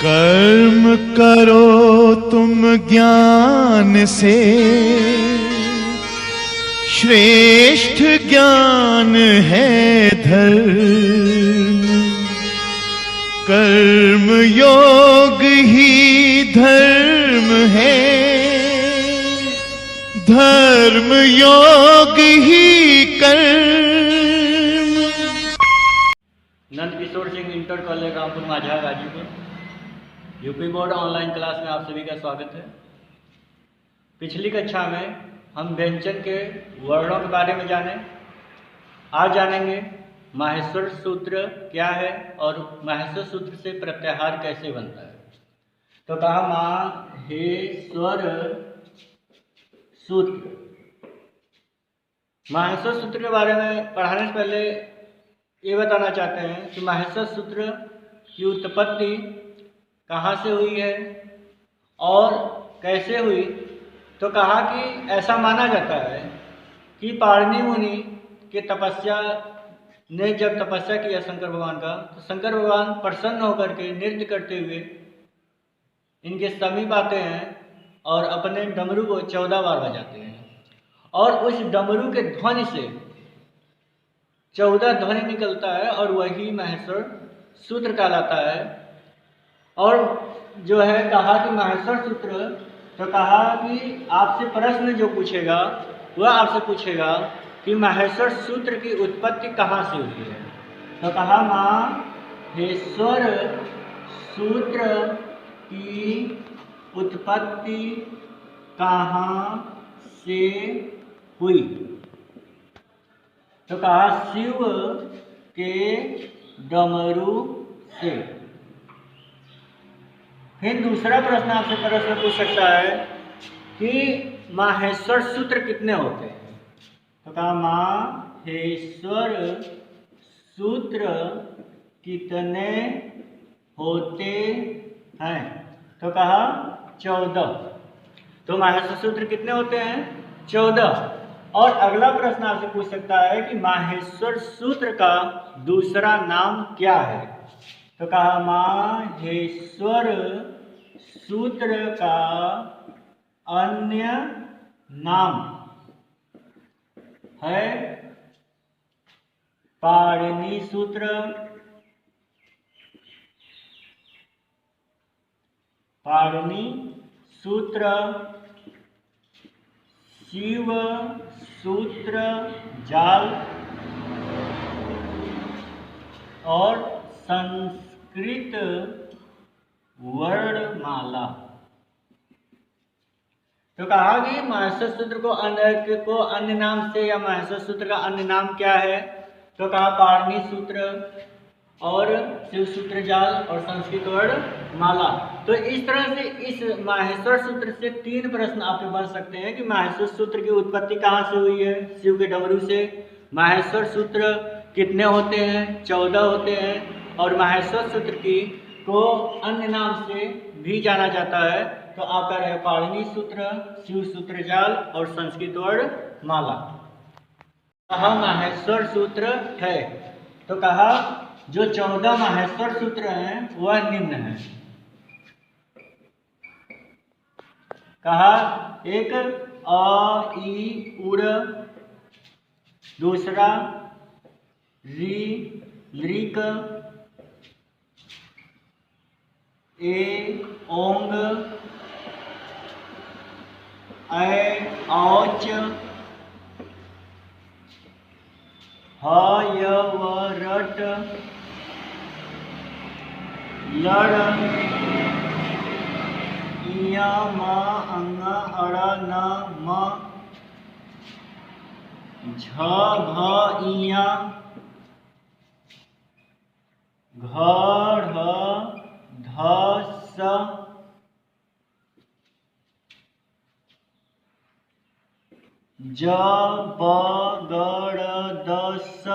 कर्म करो तुम ज्ञान से, श्रेष्ठ ज्ञान है धर्म। कर्म योग ही धर्म है, धर्म योग ही कर्म। नंद किशोर सिंह इंटर कॉलेज रामपुर माझा Ghazipur UP board online class में आप सभी का स्वागत है। पिछली कक्षा में हम व्यंजन के वर्णों के बारे में जाने। आज जानेंगे माहेश्वर सूत्र क्या है और माहेश्वर सूत्र से प्रत्याहार कैसे बनता है। तो कहा माहेश्वर सूत्र। माहेश्वर सूत्र के बारे में पढ़ाने से पहले ये बताना चाहते हैं कि माहेश्वर सूत्र की उत्पत्ति कहाँ से हुई है और कैसे हुई। तो कहा कि ऐसा माना जाता है कि पाणिनि मुनि के तपस्या ने जब तपस्या किया शंकर भगवान का, तो शंकर भगवान प्रसन्न होकर के नृत्य करते हुए इनके समीप आते हैं और अपने डमरू को 14 बार बजाते हैं और उस डमरू के ध्वनि से 14 ध्वनि निकलता है और वही माहेश्वर सूत्र कहलाता है। और जो है कहा कि माहेश्वर सूत्र, तो कहा कि आपसे प्रश्न जो पूछेगा वह आपसे पूछेगा कि माहेश्वर सूत्र की उत्पत्ति कहाँ से हुई है। तो कहा माहेश्वर सूत्र की उत्पत्ति कहाँ से हुई। तो कहा शिव के डमरू से। फिर दूसरा प्रश्न आपसे प्रश्न पूछ सकता है कि माहेश्वर सूत्र कितने होते हैं। तो कहा माहेश्वर सूत्र कितने होते हैं। तो कहा 14। तो माहेश्वर सूत्र कितने होते हैं? 14। और अगला प्रश्न आपसे पूछ सकता है कि माहेश्वर सूत्र का दूसरा नाम क्या है। तो कहा माहेश्वर सूत्र का अन्य नाम है पाणिनि सूत्र, पाणिनि सूत्र, शिव सूत्र जाल और संस्कृत वर्णमाला। तो कहा कि माहेश्वर सूत्र को अन्य नाम से या माहेश्वर सूत्र का अन्य नाम क्या है। तो कहा पाणिनि सूत्र और शिव सूत्र जाल और संस्कृत वर्णमाला। तो इस तरह से इस माहेश्वर सूत्र से 3 प्रश्न आपके बन सकते हैं कि माहेश्वर सूत्र की उत्पत्ति कहाँ से हुई है, शिव के डमरू से। माहेश्वर सूत्र कितने होते हैं? 14 होते हैं। और माहेश्वर सूत्र को अन्य नाम से भी जाना जाता है। तो आपका रहे पाणिनि सूत्र, शिव सूत्र जाल और संस्कृत वर्णमाला। कहा माहेश्वर सूत्र है। तो कहा जो 14 माहेश्वर सूत्र हैं वह निम्न है। कहा एक अ ई उड़, दूसरा री लृक, ए ओंग, ऐ औच, ह य व रट, लड़, इया म अंग अड़ न म, झ घ इया, घ ढ ध स, ज ब ग ड़ द स,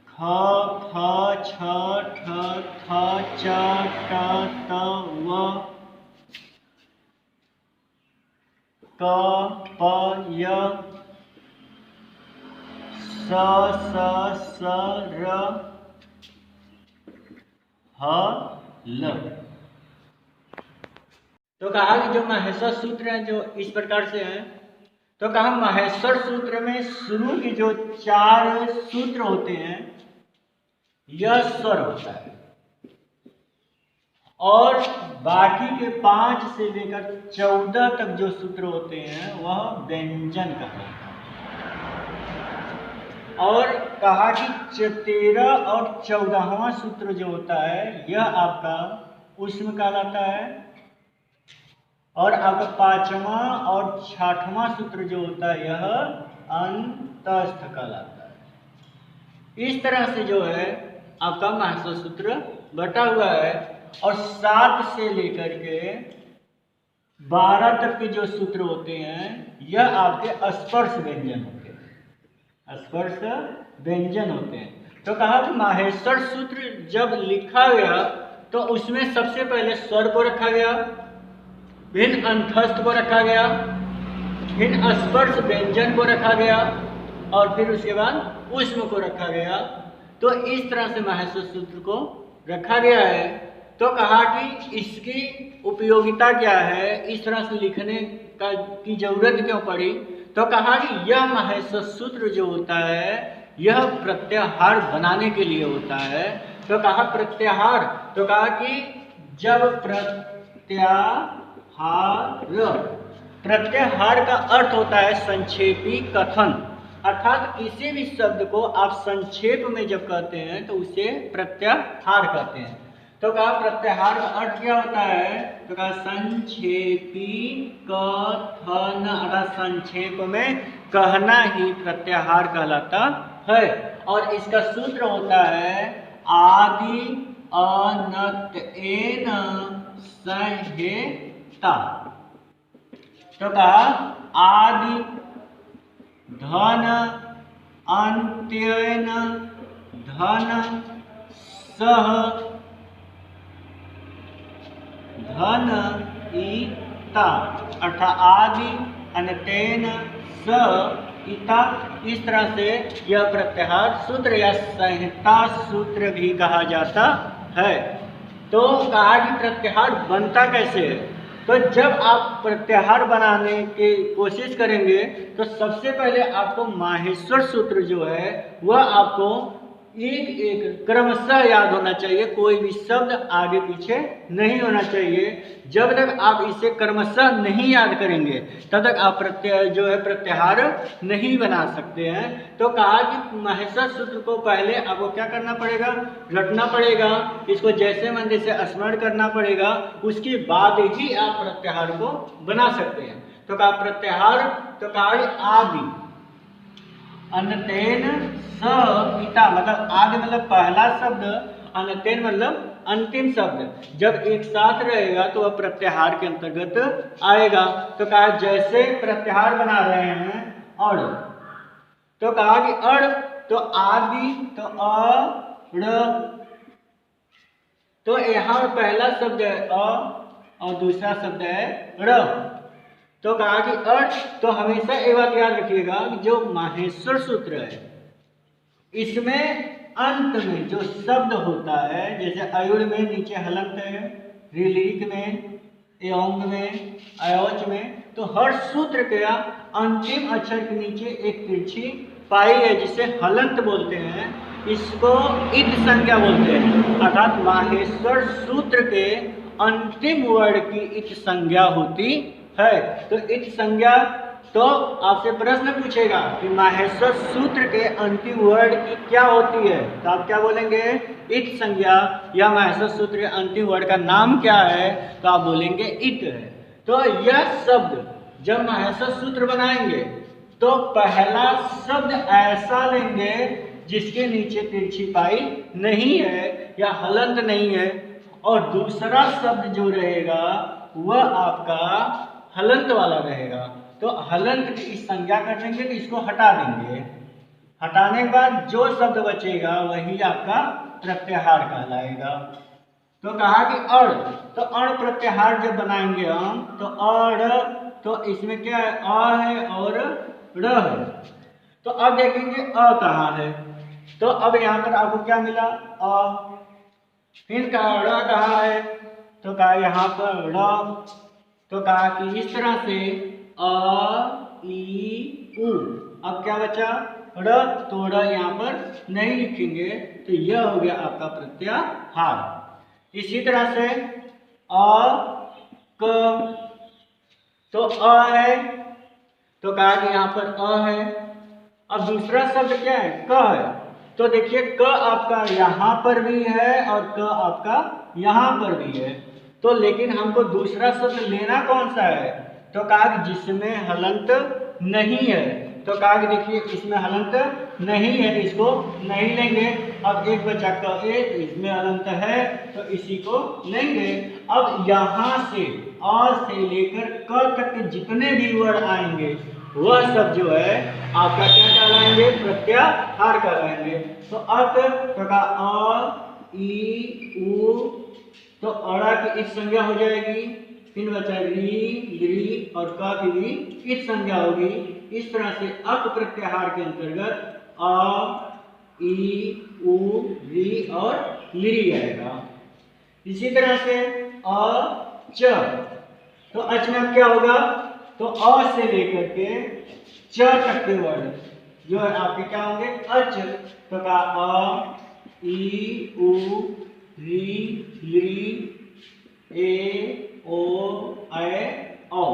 ख फ छ ठ थ च ट त व, क प य, स स र, ह ल। तो कहा कि जो माहेश्वर सूत्र हैं जो इस प्रकार से हैं। तो कहा माहेश्वर सूत्र में शुरू की जो 4 सूत्र होते हैं यह स्वर होता है और बाकी के 5 से लेकर 14 तक जो सूत्र होते हैं वह व्यंजन कहलाता है। और कहा कि 13 और 14वां सूत्र जो होता है यह आपका ऊष्म कहलाता है और आपका 5वां और 6वां सूत्र जो होता है यह अंतस्थ कहलाता है। इस तरह से जो है आपका माहेश्वर सूत्र बटा हुआ है और 7 से लेकर के 12 तक के जो सूत्र होते हैं यह आपके स्पर्श व्यंजन होते हैं, स्पर्श व्यंजन होते हैं। तो कहा कि माहेश्वर सूत्र जब लिखा गया तो उसमें सबसे पहले स्वर को रखा गया, फिर अंतस्थ को रखा गया, फिर स्पर्श व्यंजन को रखा गया और फिर उसके बाद ऊष्म को रखा गया। तो इस तरह से माहेश्वर सूत्र को रखा गया है। तो कहा कि इसकी उपयोगिता क्या है, इस तरह से लिखने की जरूरत क्यों पड़ी। तो कहा कि यह माहेश्वर सूत्र जो होता है यह प्रत्याहार बनाने के लिए होता है। तो कहा प्रत्याहार, तो कहा कि जब प्रत्याहार का अर्थ होता है संक्षेपी कथन, अर्थात किसी भी शब्द को आप संक्षेप में जब कहते हैं तो उसे प्रत्याहार कहते हैं। तो कहा प्रत्याहार का अर्थ क्या होता है, तो कहा संक्षेपी कथन, अर्थात संक्षेप में कहना ही प्रत्याहार कहलाता है। और इसका सूत्र होता है आदि अनत्येन संहेता। तो कहा आदि धन अंत्येन धन सह धन इता, अर्थात आदि अनतेन स इता। इस तरह से यह प्रत्याहार सूत्र या संहिता सूत्र भी कहा जाता है। तो कहा कि प्रत्याहार बनता कैसे है। तो जब आप प्रत्याहार बनाने की कोशिश करेंगे तो सबसे पहले आपको माहेश्वर सूत्र जो है वह आपको एक एक क्रमशः याद होना चाहिए, कोई भी शब्द आगे पीछे नहीं होना चाहिए। जब तक आप इसे क्रमशः नहीं याद करेंगे तब तक आप प्रत्याहार नहीं बना सकते हैं। तो कहा कि माहेश्वर सूत्र को पहले आपको क्या करना पड़ेगा, रटना पड़ेगा, इसको जैसे मन जैसे स्मरण करना पड़ेगा, उसके बाद ही आप प्रत्याहार को बना सकते हैं। तो कहा प्रत्याहार, तो कहा आदि अनतेन स इता, मतलब आदि मतलब पहला शब्द, अनतेन मतलब अंतिम शब्द जब एक साथ रहेगा तो वह प्रत्याहार के अंतर्गत आएगा। तो कहा जैसे प्रत्याहार बना रहे हैं अड़, तो कहा कि अड़, तो आदि, तो अ, तो यहाँ पहला शब्द है अ और दूसरा शब्द है र। तो कहा कि अर्थ, तो हमेशा एक बात याद रखिएगा कि जो माहेश्वर सूत्र है इसमें अंत में जो शब्द होता है, जैसे अयुर में नीचे हलंत है, ऋलिक में, एओंग में, अयोच में, तो हर सूत्र के अंतिम अक्षर के नीचे एक तिरछी पाई है जिसे हलंत बोलते हैं, इसको इत संज्ञा बोलते हैं। अर्थात माहेश्वर सूत्र के अंतिम वर्ण की इत संज्ञा होती है। तो इत संज्ञा, तो आपसे प्रश्न पूछेगा कि माहेश्वर सूत्र के अंतिम वर्ण की क्या होती है, तो आप क्या बोलेंगे, इत संज्ञा, या माहेश्वर सूत्र के अंतिम वर्ण का नाम क्या है, तो आप बोलेंगे इत है। तो यह शब्द जब माहेश्वर सूत्र बनाएंगे तो पहला शब्द ऐसा लेंगे जिसके नीचे तिरछी पाई नहीं है या हलंत नहीं है, और दूसरा शब्द जो रहेगा वह आपका हलंत वाला रहेगा। तो हलंत की संज्ञा कर देंगे तो इसको हटा देंगे, हटाने के बाद जो शब्द बचेगा वही आपका प्रत्याहार कहलाएगा। तो कहा कि अड़, तो अड़ प्रत्याहार जब बनाएंगे हम तो अड़, तो इसमें क्या है, अ है और र है। तो अब देखेंगे अ कहाँ है, तो अब यहाँ पर आपको क्या मिला, अ, फिर कहा ड़ कहाँ है, तो कहा यहाँ पर ड़, तो कहा कि इस तरह से अ ई उ। अब क्या बचा ड़, तो ड़ यहाँ पर नहीं लिखेंगे, तो यह हो गया आपका प्रत्याहार। इसी तरह से अ क, तो अ है, तो कहा कि यहाँ पर अ है। अब दूसरा शब्द क्या है, क है, तो देखिए क आपका यहाँ पर भी है और क आपका यहाँ पर भी है, तो लेकिन हमको दूसरा शब्द लेना कौन सा है, तो कहा कि जिसमें हलंत नहीं है, तो कहा कि देखिए इसमें हलंत नहीं है, इसको नहीं लेंगे। अब एक बचा क ए, तो इसमें हलंत है, तो इसी को लेंगे। अब यहाँ से अ से लेकर क तक के जितने भी वर्ड आएंगे वह सब जो है आपका क्या कहलाएंगे, प्रत्याहार कहलाएंगे। तो अत, तो का अ ई उ, तो अड़ा की इस संज्ञा हो जाएगी, फिर बचा री ली और क की भी इस संज्ञा होगी। इस तरह से अप प्रत्याहार के अंतर्गत अ ई उ री और ली आएगा। इसी तरह से अ च, तो अच में अब क्या होगा, तो अ से लेकर के च तक के वर्ड जो है आपके क्या होंगे, अच। तो का अ ई उ री ली ए ओ ए औ,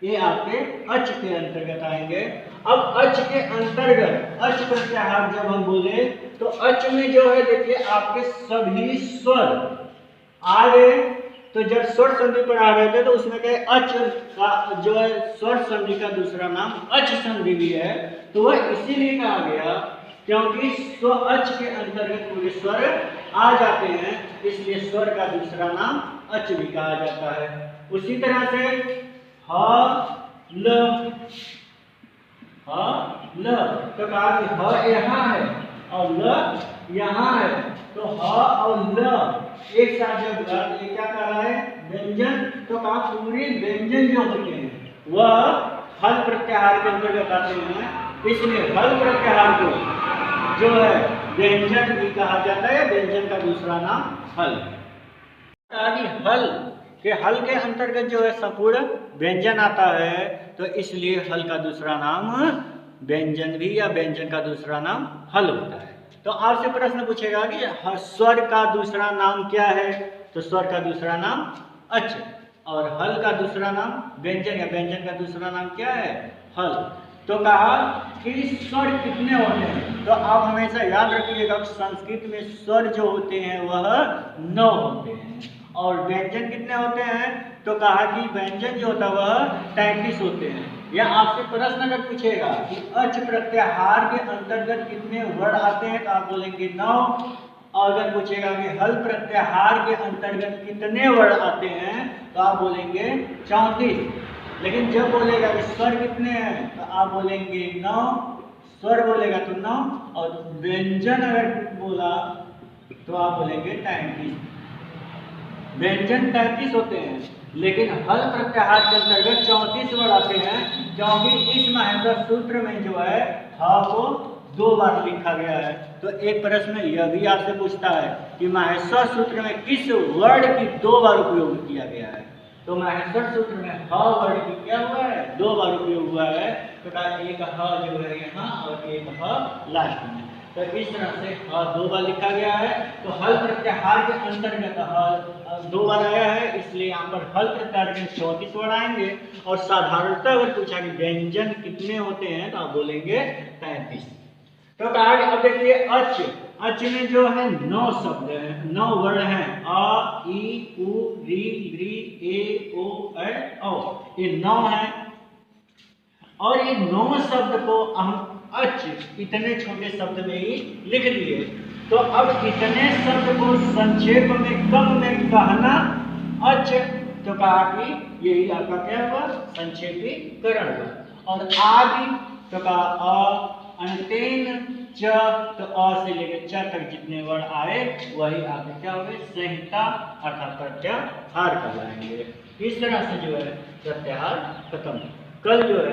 ये आपके अच के अंतर्गत आएंगे। अब अच के अंतर्गत अच प्रत्याहार जब हम बोले, तो अच में जो है देखिए आपके सभी स्वर आ गए। तो जब स्वर संधि पर आ रहे थे तो उसमें कहे अच का जो है स्वर संधि का दूसरा नाम अच संधि भी है, तो वह इसीलिए कहा गया क्योंकि स्व अच के अंतर्गत पूरे स्वर आ जाते हैं, इसलिए स्वर का दूसरा नाम अच भी कहा जाता है। उसी तरह से ह ल, ह ल, तो कहा कि ह यहाँ है और ल यहाँ है, तो ह और ल एक साथ जब ये क्या कर रहा है, व्यंजन, तो कहा पूरे व्यंजन जो होते हैं वह हल प्रत्याहार के अंतर्गत आते हैं, इसलिए हल प्रत्याहार को जो है व्यंजन भी कहा जाता है, व्यंजन का दूसरा नाम हल। हल के अंतर्गत जो है संपूर्ण व्यंजन आता है, तो इसलिए हल का दूसरा नाम व्यंजन भी या व्यंजन का दूसरा नाम हल होता है। तो आपसे प्रश्न पूछेगा कि स्वर का दूसरा नाम क्या है, तो स्वर का दूसरा नाम अच, और हल का दूसरा नाम व्यंजन या व्यंजन का दूसरा नाम क्या है, हल। तो कहा कि स्वर कितने होते हैं, तो आप हमेशा याद रखिएगा संस्कृत में स्वर जो होते हैं वह 9 होते हैं, और व्यंजन कितने होते हैं, तो कहा कि व्यंजन जो होता है वह 33 होते हैं। या आपसे प्रश्न अगर पूछेगा कि अच प्रत्याहार के अंतर्गत कितने वर्ण आते हैं, तो आप बोलेंगे 9, और अगर पूछेगा कि हल प्रत्याहार के अंतर्गत कितने वर्ण आते हैं, तो आप बोलेंगे 34। लेकिन जब बोलेगा कि स्वर कितने हैं, तो आप बोलेंगे 9, स्वर बोलेगा तो 9, और व्यंजन अगर बोला तो आप बोलेंगे 33। व्यंजन 33 होते हैं, लेकिन हल प्रत्याहार के अंतर्गत 34 वर्ण आते हैं, क्योंकि इस माहेश्वर सूत्र में जो है ह को 2 बार लिखा गया है। तो एक प्रश्न यह भी आपसे पूछता है कि माहेश्वर सूत्र में किस वर्ण की 2 बार उपयोग किया गया है, तो माहेश्वर सूत्र में ह वर्ण की क्या हुआ है, 2 बार उपयोग हुआ है। तो एक ह जो है यहाँ और एक ह लास्ट में, तो इस तरह से ह 2 बार लिखा गया है। तो हल प्रत्याहार के अंतर्गत हल 2 बार आया है, इसलिए यहाँ पर हल प्रत्याहार के 34 वर्ण आएंगे। और साधारणतः अगर पूछा कि व्यंजन कितने होते हैं, तो आप बोलेंगे 33। तो कहा कि अब देखिए अच में जो है 9 शब्द हैं, 9 वर्ण हैं, अ ई उ री ली ए ओ ए औ, ये 9 हैं। और ये 9 शब्द को हम अच इतने छोटे शब्द में ही लिख लिए। तो अब इतने शब्द को संक्षेप में कम में कहना अच, तो कहा कि यही आपका क्या हुआ, संक्षेपीकरण हुआ। और आदि, तो कहा अ, अंतेन च, तो अ से लेकर च तक जितने वर्ण आए वही आपके क्या हुए, संहिता अर्थात प्रत्याहार कहलाएंगे। इस तरह से जो है प्रत्याहार खत्म। कल जो है